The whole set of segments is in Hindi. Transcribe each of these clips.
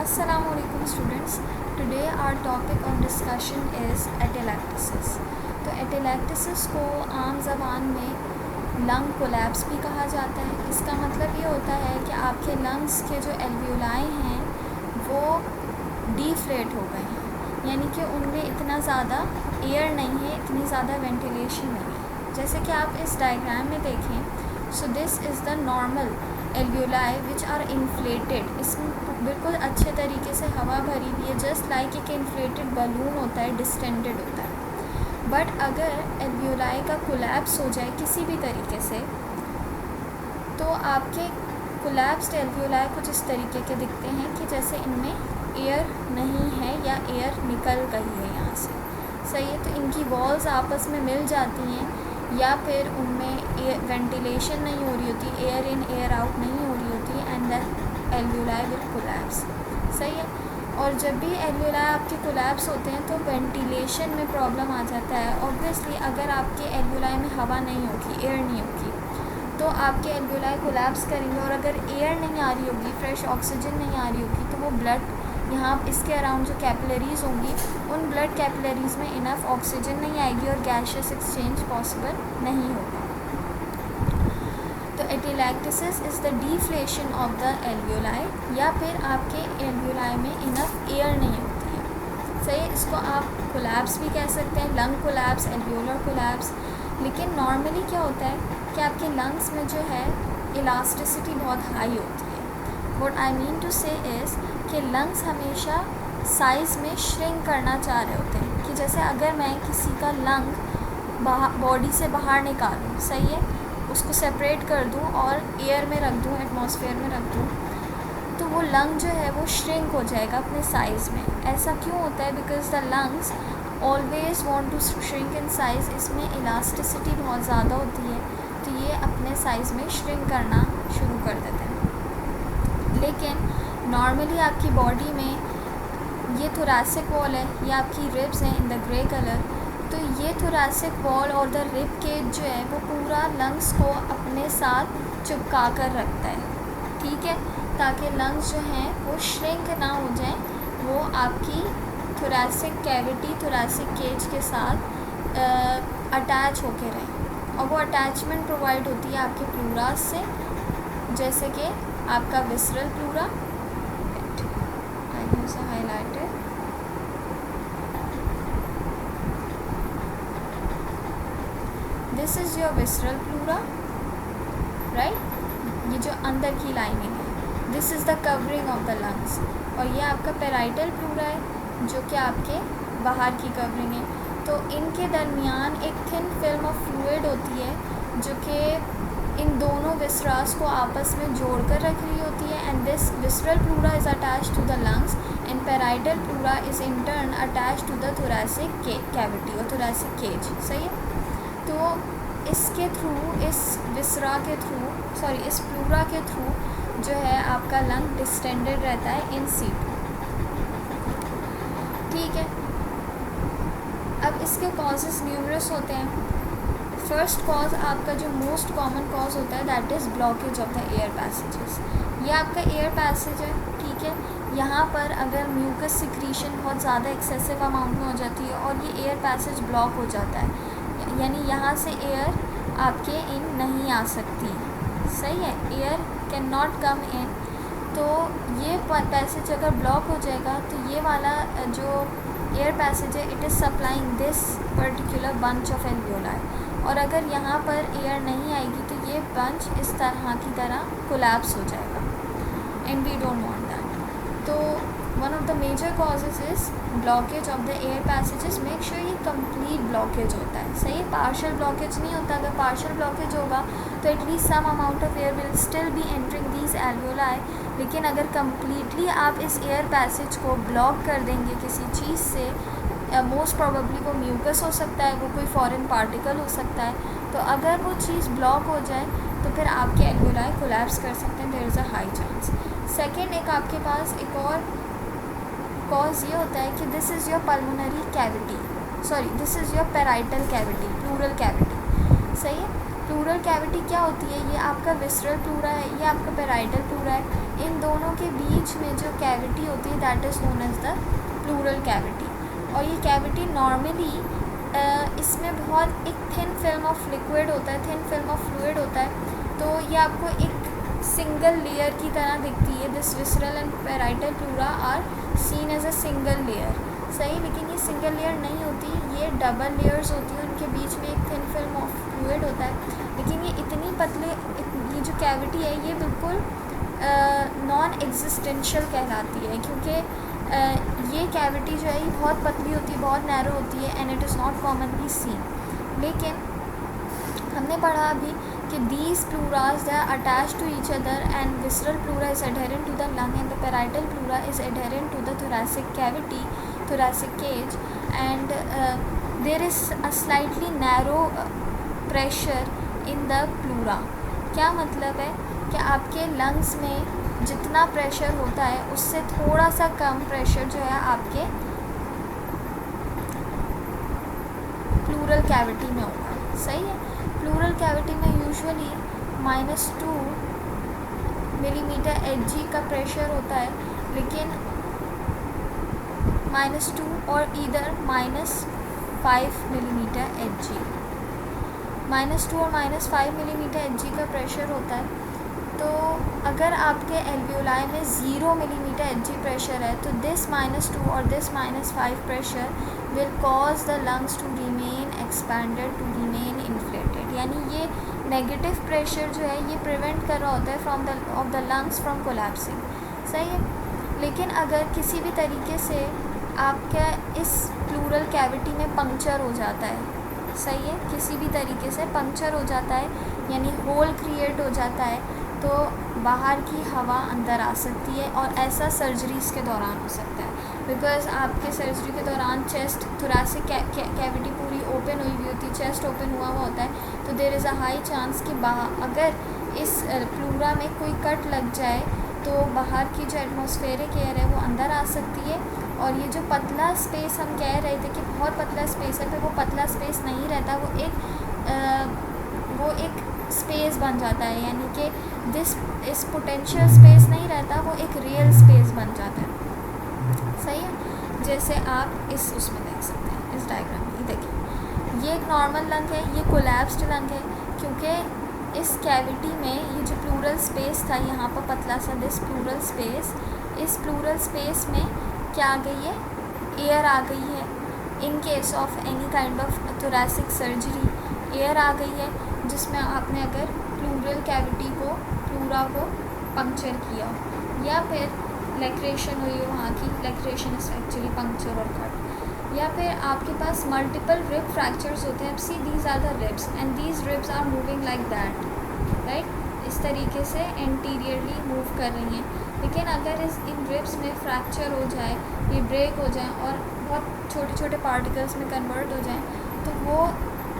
Assalamualaikum students. Today our topic of discussion is एटेलैक्टिसिस। तो एटेलैक्टिसिस को आम ज़बान में लंग कोलैप्स भी कहा जाता है। इसका मतलब ये होता है कि आपके लंग्स के जो एल्वियोलाई हैं वो डिफ्लेट हो गए हैं, यानी कि उनमें इतना ज़्यादा एयर नहीं है, इतनी ज़्यादा वेंटिलेशन नहीं है। जैसे कि आप इस डायग्राम में देखें, so this is the normal alveoli which are inflated. इसमें बिल्कुल अच्छे तरीके से हवा भरी हुई है, जस्ट लाइक एक इन्फ्लेटेड बलून होता है, डिस्टेंडेड होता है। बट अगर एल्वियोलाई का कोलैप्स हो जाए किसी भी तरीके से, तो आपके कोलैप्स्ड एल्वियोलाई कुछ इस तरीके के दिखते हैं कि जैसे इनमें एयर नहीं है या एयर निकल गई है यहाँ से। सही है, तो इनकी वॉल्स आपस में मिल जाती हैं या फिर उनमें वेंटिलेशन नहीं हो रही होती, एयर इन एयर आउट नहीं हो रही होती, and the alveoli will collapse. सही है, और जब भी एल्वियोलाई आपके कोलैप्स होते हैं तो वेंटिलेशन में प्रॉब्लम आ जाता है। ऑब्वियसली अगर आपके एल्वियोलाई में हवा नहीं होगी, एयर नहीं होगी, तो आपके एल्वियोलाई कोलैप्स करेंगे, और अगर एयर नहीं आ रही होगी, फ्रेश ऑक्सीजन नहीं आ रही होगी, तो वो ब्लड यहाँ इसके अराउंड जो कैपिलरीज़ होंगी, उन ब्लड कैपिलरीज़ में इनफ ऑक्सीजन नहीं आएगी और गैसियस एक्सचेंज पॉसिबल नहीं होगा। तो atelectasis is the deflation of the alveoli, या फिर आपके एल्वियोलाई में इनफ एयर नहीं होती है। सही है, इसको आप कोलैप्स भी कह सकते हैं, लंग कोलैप्स, एल्वियोलर कोलैप्स। लेकिन नॉर्मली क्या होता है कि आपके लंग्स में जो है इलास्टिसिटी बहुत हाई होती है। व्हाट आई मीन टू से इज़ कि लंग्स हमेशा साइज़ में श्रिंक करना चाह रहे होते हैं, कि जैसे अगर मैं किसी का लंग बॉडी से बाहर निकालूँ, सही है, उसको सेपरेट कर दूँ और एयर में रख दूँ, एटमॉस्फेयर में रख दूँ, तो वो लंग जो है वो श्रिंक हो जाएगा अपने साइज़ में। ऐसा क्यों होता है? Because the lungs always want to shrink in size. इसमें इलास्टिसिटी बहुत ज़्यादा होती है, तो ये अपने साइज़ में श्रिंक करना शुरू कर देते हैं। लेकिन नॉर्मली आपकी बॉडी में ये थोरैसिक वॉल है, ये आपकी रिब्स हैं इन द ग्रे कलर, तो ये थोरैसिक वॉल और द रिब केज जो है वो पूरा लंग्स को अपने साथ चिपका कर रखता है, ठीक है, ताकि लंग्स जो हैं वो श्रिंक ना हो जाएं, वो आपकी थोरैसिक कैविटी, थोरैसिक केज के साथ अटैच होके रहें। और वो अटैचमेंट प्रोवाइड होती है आपके प्लूरास से, जैसे कि आपका visceral pleura, highlighted, this is your visceral pleura, right, ये जो अंदर की लाइनिंग है, this is the covering of the lungs. और ये आपका पेराइटल प्लूरा है जो कि आपके बाहर की कवरिंग है। तो इनके दरमियान एक थिन फिल्म ऑफ फ्लूइड होती है जो कि इन दोनों विसरास को आपस में जोड़कर रख रही होती है, and this visceral pleura is attach to the lungs and parietal pleura is in turn attach to the thoracic cavity और थोरैसिक केज। सही है, तो इसके थ्रू, इस विसरा के थ्रू, सॉरी इस प्लूरा के थ्रू जो है आपका लंग डिस्टेंडेड रहता है इन सीटू, ठीक है। अब इसके कॉजेज़ न्यूमरस होते हैं। फर्स्ट कॉज आपका जो मोस्ट कॉमन कॉज होता है that is blockage of the air passages. ये आपका एयर पैसेज है, ठीक है, यहाँ पर अगर म्यूकस सिक्रीशन बहुत ज़्यादा एक्सेसिव अमाउंट में हो जाती है और ये एयर पैसेज ब्लॉक हो जाता है, यानी यहाँ से एयर आपके इन नहीं आ सकती। सही है, एयर कैन नॉट कम इन। तो ये पैसेज अगर ब्लॉक हो जाएगा तो ये वाला जो एयर पैसेज है, it is supplying this particular bunch of alveoli, और अगर यहाँ पर एयर नहीं आएगी तो ये बंच इस तरह की तरह कोलैप्स हो जाएगा, and we don't want that. तो one of the major causes is blockage of the air passages. Make sure ये कंप्लीट ब्लॉकेज होता है, सही, पार्शियल ब्लॉकेज नहीं होता। अगर पार्शियल ब्लॉकेज होगा तो at least some amount of air will still be entering these alveoli, लेकिन अगर कम्प्लीटली आप इस एयर पैसेज को ब्लॉक कर देंगे किसी चीज़ से, मोस्ट प्रोबेबली वो म्यूकस हो सकता है, वो कोई फॉरेन पार्टिकल हो सकता है, तो अगर वो चीज़ ब्लॉक हो जाए तो फिर आपके एल्वियोलाई कोलैप्स कर सकते हैं, there is a high chance. Second, एक आपके पास एक और कॉज ये होता है कि this is your pulmonary cavity, sorry this is your parietal cavity, pleural cavity. सही है, प्लूरल कैविटी क्या होती है, ये आपका विसरल प्लूरा है, ये आपका पेराइटल प्लूरा है। इन दोनों के बीच में जो कैविटी होती है that is known as the pleural cavity. और ये कैविटी नॉर्मली इसमें बहुत एक थिन फिल्म ऑफ लिक्विड होता है, थिन फिल्म ऑफ फ्लूइड होता है। तो ये आपको एक सिंगल लेयर की तरह दिखती है। This visceral and parietal pleura are seen as a single layer, सही। लेकिन ये सिंगल लेयर नहीं होती, ये डबल लेयर्स होती हैं, उनके बीच में एक थिन फिल्म ऑफ फ्लूइड होता है। लेकिन ये इतनी पतले, ये जो कैविटी है ये बिल्कुल नॉन एग्जिस्टेंशियल कहलाती है, क्योंकि ये कैविटी जो है ये बहुत पतली होती है, बहुत नैरो होती है, and it is not commonly seen. लेकिन हमने पढ़ा अभी कि these pluras they are attached to each other, and visceral pleura is adherent to the lung and the parietal pleura is adherent to the thoracic cavity, thoracic cage, and there is a slightly narrow pressure in the pleura। क्या मतलब है कि आपके लंग्स में जितना प्रेशर होता है उससे थोड़ा सा कम प्रेशर जो है आपके प्लूरल कैविटी में होगा, सही है। प्लूरल कैविटी में यूजुअली -2 मिलीमीटर Hg का प्रेशर होता है, लेकिन -2 और इधर -5 मिलीमीटर Hg, -2 और -5 मिलीमीटर Hg का प्रेशर होता है। तो अगर आपके एल्वियोलाई में 0 मिलीमीटर Hg प्रेशर है तो दिस -2 और this -5 pressure will cause the lungs to remain expanded, to remain inflated। यानी ये नेगेटिव प्रेशर जो है ये प्रिवेंट कर रहा होता है of the lungs from collapsing, सही है। लेकिन अगर किसी भी तरीके से आपका इस प्लूरल कैविटी में पंक्चर हो जाता है, सही है, किसी भी तरीके से पंक्चर हो जाता है यानी होल क्रिएट हो जाता है, तो बाहर की हवा अंदर आ सकती है, और ऐसा सर्जरीज़ के दौरान हो सकता है। बिकॉज आपके सर्जरी के दौरान चेस्ट थोरैसिक कैविटी पूरी ओपन हुई होती है, चेस्ट ओपन हुआ होता है, तो there is a high chance कि अगर इस प्लूरा में कोई कट लग जाए तो बाहर की जो एटमॉस्फेरिक एयर है वो अंदर आ सकती है। और ये जो पतला स्पेस हम कह रहे थे कि बहुत पतला स्पेस है, फिर वो पतला स्पेस नहीं रहता, वो एक स्पेस बन जाता है, यानी कि इस पोटेंशियल स्पेस नहीं रहता, वो एक रियल स्पेस बन जाता है, सही है। जैसे आप उसमें देख सकते हैं, इस डायग्राम में देखिए, ये एक नॉर्मल लंग है, ये कोलैप्स्ड लंग है, क्योंकि इस कैविटी में ये जो प्लूरल स्पेस था यहाँ पर पतला सा दिस प्लूरल स्पेस, इस प्लूरल स्पेस में क्या आ गई है, एयर आ गई है। In case of any kind of thoracic surgery air आ गई है, जिसमें आपने अगर प्लूरल कैविटी को प्लूरा को पंक्चर किया, या फिर लैक्रेशन हुई हो, वहाँ की लैक्रेशन इज एक्चुअली पंक्चर और कट, या फिर आपके पास मल्टीपल रिब फ्रैक्चर्स होते हैं। See these are the ribs and these ribs are moving like that, right, इस तरीके से एंटीरियरली मूव कर रही हैं। लेकिन अगर इन रिब्स में फ्रैक्चर हो जाए, ये ब्रेक हो जाए और बहुत छोटे छोटे पार्टिकल्स में कन्वर्ट हो जाए, तो वो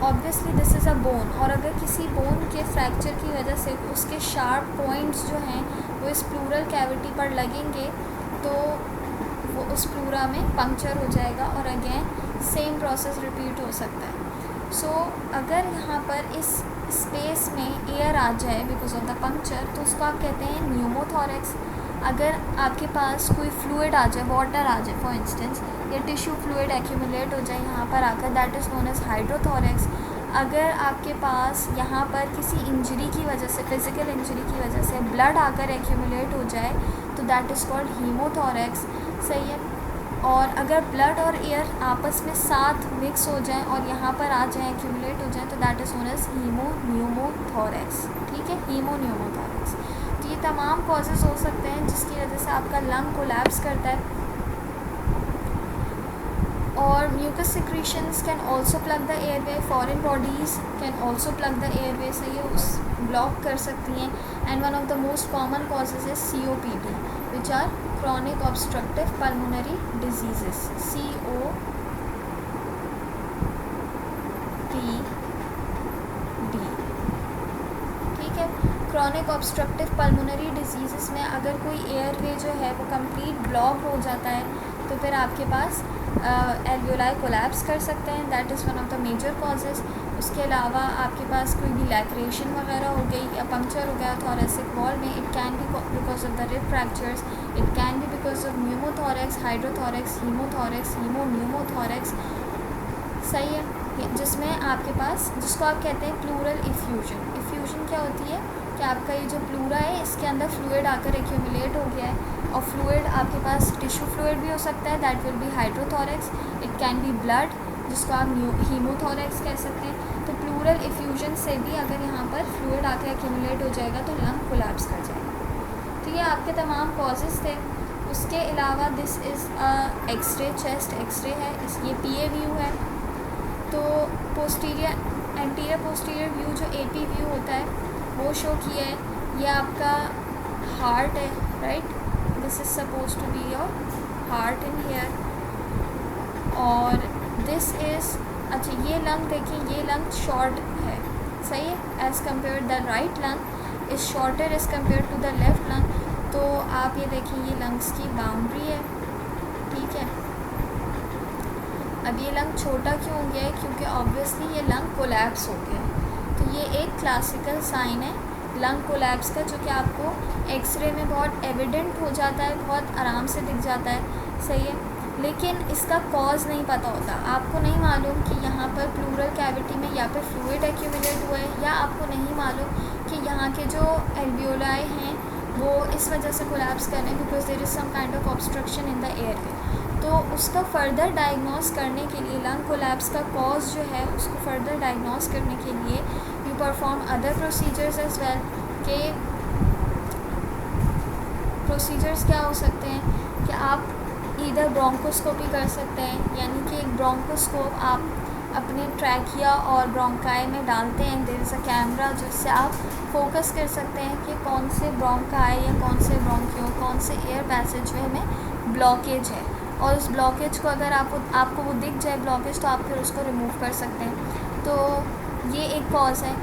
obviously this is a bone, और अगर किसी बोन के फ्रैक्चर की वजह से उसके शार्प पॉइंट्स जो हैं वो इस प्लूरल कैविटी पर लगेंगे, तो वो उस प्लूरा में पंक्चर हो जाएगा और अगेन सेम प्रोसेस रिपीट हो सकता है। सो अगर यहाँ पर इस स्पेस में एयर आ जाए बिकॉज ऑफ द पंक्चर, तो उसको आप कहते हैं न्यूमोथोरैक्स। अगर आपके पास कोई फ्लूइड आ जाए, वाटर आ जाए फॉर इंस्टेंस, या टिश्यू फ्लूइड एक्यूमुलेट हो जाए यहाँ पर आकर, that is known as hydrothorax. अगर आपके पास यहाँ पर किसी इंजरी की वजह से, फिज़िकल इंजरी की वजह से ब्लड आकर एक्यूमुलेट हो जाए, तो दैट इज़ कॉल्ड हीमोथोरैक्स, सही है। और अगर ब्लड और एयर आपस में साथ मिक्स हो जाए और यहाँ पर आ जाए, एक्यूमुलेट हो जाए, तो दैट इज़ नोन एज हीमोन्यूमोथोरैक्स, ठीक है, हीमोन्यूमोथोरैक्स। तो ये तमाम कॉजेज़ हो सकते हैं जिसकी वजह से आपका लंग कोलैप्स करता है। और mucus secretions can also plug the airway, foreign bodies can also plug the airway, सही है, उस ब्लॉक कर सकती हैं। And one of the most common causes है COPD, which are chronic obstructive pulmonary diseases, COPD, ठीक है। chronic obstructive pulmonary diseases में अगर कोई एयरवे जो है वो कंप्लीट ब्लॉक हो जाता है, तो फिर आपके पास एल्वियोलाई कोलैप्स कर सकते हैं, that is one of the major causes. उसके अलावा आपके पास कोई भी लैक्रेशन वगैरह हो गई या पंक्चर हो गया थोरेसिक वॉल में, it can be because of the rib fractures, it can be because of pneumothorax, hydrothorax, hemothorax, hemopneumothorax, सही है, जिसमें आपके पास, जिसको आप कहते हैं प्लूरल इफ्यूजन। इफ्यूजन क्या होती है कि आपका ये जो प्लूरा है इसके अंदर फ्लूइड आकर एक्यूमुलेट हो गया है, और फ्लूइड आपके पास टिश्यू फ्लूइड भी हो सकता है, that will be hydrothorax, it can be blood जिसको आप हीमोथोरेक्स कह सकते हैं। तो प्लूरल इफ्यूजन से भी अगर यहाँ पर फ्लूइड आके एक्यूमुलेट हो जाएगा तो लंग कोलैप्स कर जाएगा। तो ये आपके तमाम कॉजेज़ थे। उसके अलावा this is x-ray, chest x-ray है, ये PA व्यू है। तो पोस्टीरियर एंटीरियर पोस्टीरियर व्यू जो AP व्यू होता है वो शो किया है, ये आपका हार्ट है, right, this is suppose to be your heart in here, और दिस इज़, अच्छा ये लंग देखिए, ये लंग शॉर्ट है, सही है, as compare the right lung is shorter as compare to the left lung. तो आप ये देखिए ये लंग्स की बाउंड्री है, ठीक है। अब ये लंग छोटा क्यों हो गया है, क्योंकि ऑब्वियसली ये लंग कोलैप्स हो गया है। तो ये एक क्लासिकल साइन है लंग कोलैप्स का, जो कि आपको एक्सरे में बहुत एविडेंट हो जाता है, बहुत आराम से दिख जाता है, सही है, लेकिन इसका कॉज नहीं पता होता। आपको नहीं मालूम कि यहाँ पर प्लूरल कैविटी में या फिर फ्लूइड एक्यूमुलेट हुआ है, या आपको नहीं मालूम कि यहाँ के जो एल्वियोलाई हैं वो इस वजह से कोलैप्स कर रहे हैं because there is some kind of obstruction in the airway. तो उसका फर्दर डायग्नोस करने के लिए, लंग कोलैप्स का कॉज जो है उसको फर्दर डायग्नोस करने के लिए you perform other procedures as well. के प्रोसीजर्स क्या हो सकते हैं कि आप इधर ब्रोंकोस्कोपी कर सकते हैं, यानी कि एक ब्रोंकोस्कोप आप अपने ट्रैकिया और ब्रोंकाई में डालते हैं, देयर इज़ अ कैमरा जिससे आप फोकस कर सकते हैं कि कौन से ब्रोंकाई या कौन से ब्रोंकियो, कौन से एयर पैसेजवे में ब्लॉकेज है, और उस ब्लॉकेज को अगर आपको वो दिख जाए ब्लॉकेज, तो आप फिर उसको रिमूव कर सकते हैं। तो ये एक कॉज है,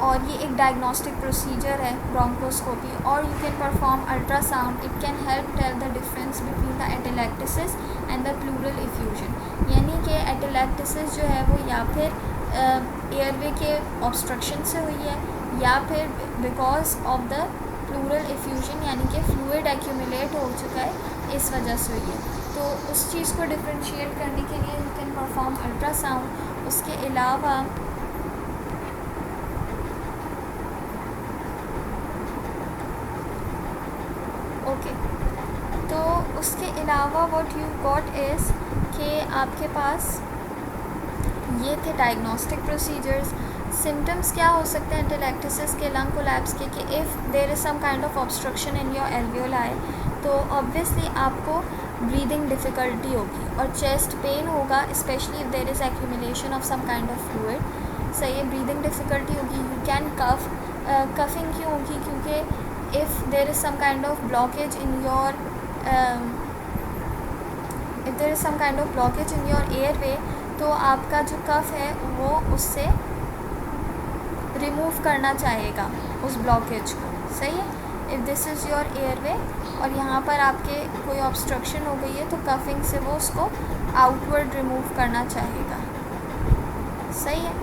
और ये एक डायग्नोस्टिक प्रोसीजर है ब्रोंकोस्कोपी। और you can perform ultrasound, it can help tell the difference between the atelectasis and the pleural effusion, यानी कि एटेलेक्टिसिस जो है वो या फिर एयरवे के ऑब्स्ट्रक्शन से हुई है, या फिर because of the pleural effusion, यानी कि फ्लूइड एक्यूमुलेट हो चुका है, इस वजह से हुई है। तो उस चीज़ को डिफ्रेंशिएट करने के लिए यू कैन परफॉर्म अल्ट्रासाउंड। उसके अलावा तो उसके अलावा व्हाट यू गॉट इज़ कि आपके पास ये थे डायग्नोस्टिक प्रोसीजर्स। सिम्टम्स क्या हो सकते हैं एटेलेक्टिसिस के, लंग कोलैप्स के, कि if there is some kind of obstruction in your alveoli, तो ऑब्वियसली आपको ब्रीदिंग डिफ़िकल्टी होगी और चेस्ट पेन होगा, especially if there is accumulation of some kind of fluid, सही है, ब्रीदिंग डिफ़िकल्टी होगी। यू कैन कफ, कफिंग क्यों होगी, क्योंकि if there is some kind of blockage in your if there is some kind of blockage in your airway, तो आपका जो कफ है वो उससे रिमूव करना चाहेगा उस ब्लॉकेज को, सही है। If this is your airway और यहाँ पर आपके कोई ऑब्स्ट्रक्शन हो गई है, तो कफिंग से वो उसको आउटवर्ड रिमूव करना चाहेगा, सही है।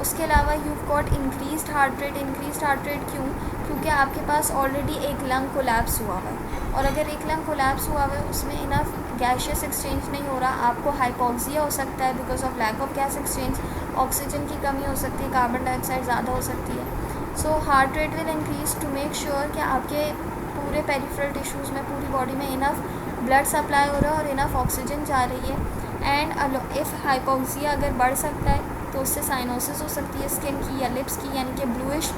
उसके अलावा you got increased heart rate. Increased heart rate क्यों, क्योंकि आपके पास ऑलरेडी एक लंग कोलैप्स हुआ हुआ है, और अगर एक लंग कोलैप्स हुआ हुआ है उसमें इनफ गैशियस एक्सचेंज नहीं हो रहा, आपको हाइपोक्सिया हो सकता है because of lack of gas exchange, oxygen की कमी हो सकती है, कार्बन डाइऑक्साइड ज़्यादा हो सकती है। So heart rate will increase to make sure कि आपके पूरे पेरिफेरल टिश्यूज़ में, पूरी बॉडी में इनफ ब्लड सप्लाई हो रहा है और इनफ ऑक्सीजन जा रही है। एंड इफ़ हाइपोक्सिया अगर बढ़ सकता है तो उससे साइनोसिस हो सकती है स्किन की या लिप्स की, यानी कि ब्लूइश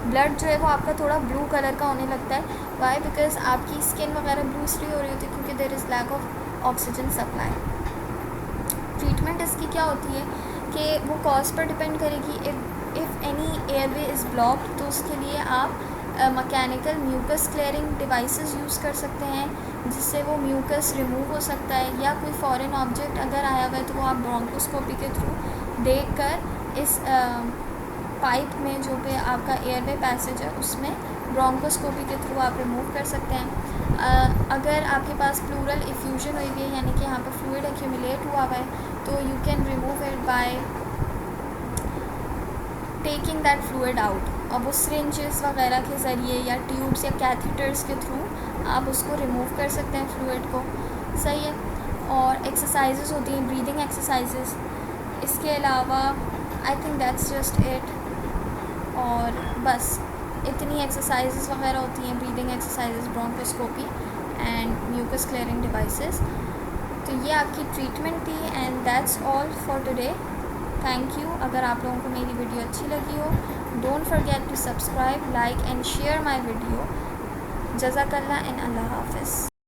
ब्लड जो है वो आपका थोड़ा ब्लू कलर का होने लगता है। वाई, बिकॉज आपकी स्किन वगैरह ब्लू इसलिए हो रही होती है क्योंकि there is lack of oxygen supply. Treatment इसकी क्या होती है कि वो कॉज पर डिपेंड करेगी। If any airway is blocked, तो उसके लिए आप mechanical mucus clearing devices use कर सकते हैं जिससे वो म्यूकस रिमूव हो सकता है, या कोई फॉरेन ऑब्जेक्ट अगर आया हुआ है तो वो आप ब्रोंकोस्कोपी के थ्रू देख कर इस पाइप में जो पे आपका एयरवे पैसेज है उसमें ब्रोंकोस्कोपी के थ्रू आप रिमूव कर सकते हैं। अगर आपके पास प्लूरल इफ्यूजन हुई है, यानी कि यहाँ पर फ्लूइड एक्यूमुलेट हुआ है, तो you can remove it by taking that fluid out. अब वो सिरिंजेस वगैरह के ज़रिए या ट्यूब्स या कैथीटर्स के थ्रू आप उसको रिमूव कर सकते हैं फ्लूइड को, सही है। और एक्सरसाइजेस होती हैं, ब्रीदिंग एक्सरसाइजेस। इसके अलावा I think that's just it. और बस इतनी एक्सरसाइजेस वगैरह होती हैं, breathing exercises, bronchoscopy and mucus clearing devices. तो ये आपकी ट्रीटमेंट थी and that's all for today. Thank you. अगर आप लोगों को मेरी वीडियो अच्छी लगी हो, don't forget to subscribe, like and share my video. जज़ाकल्लाह एंड अल्लाह हाफ़िज़।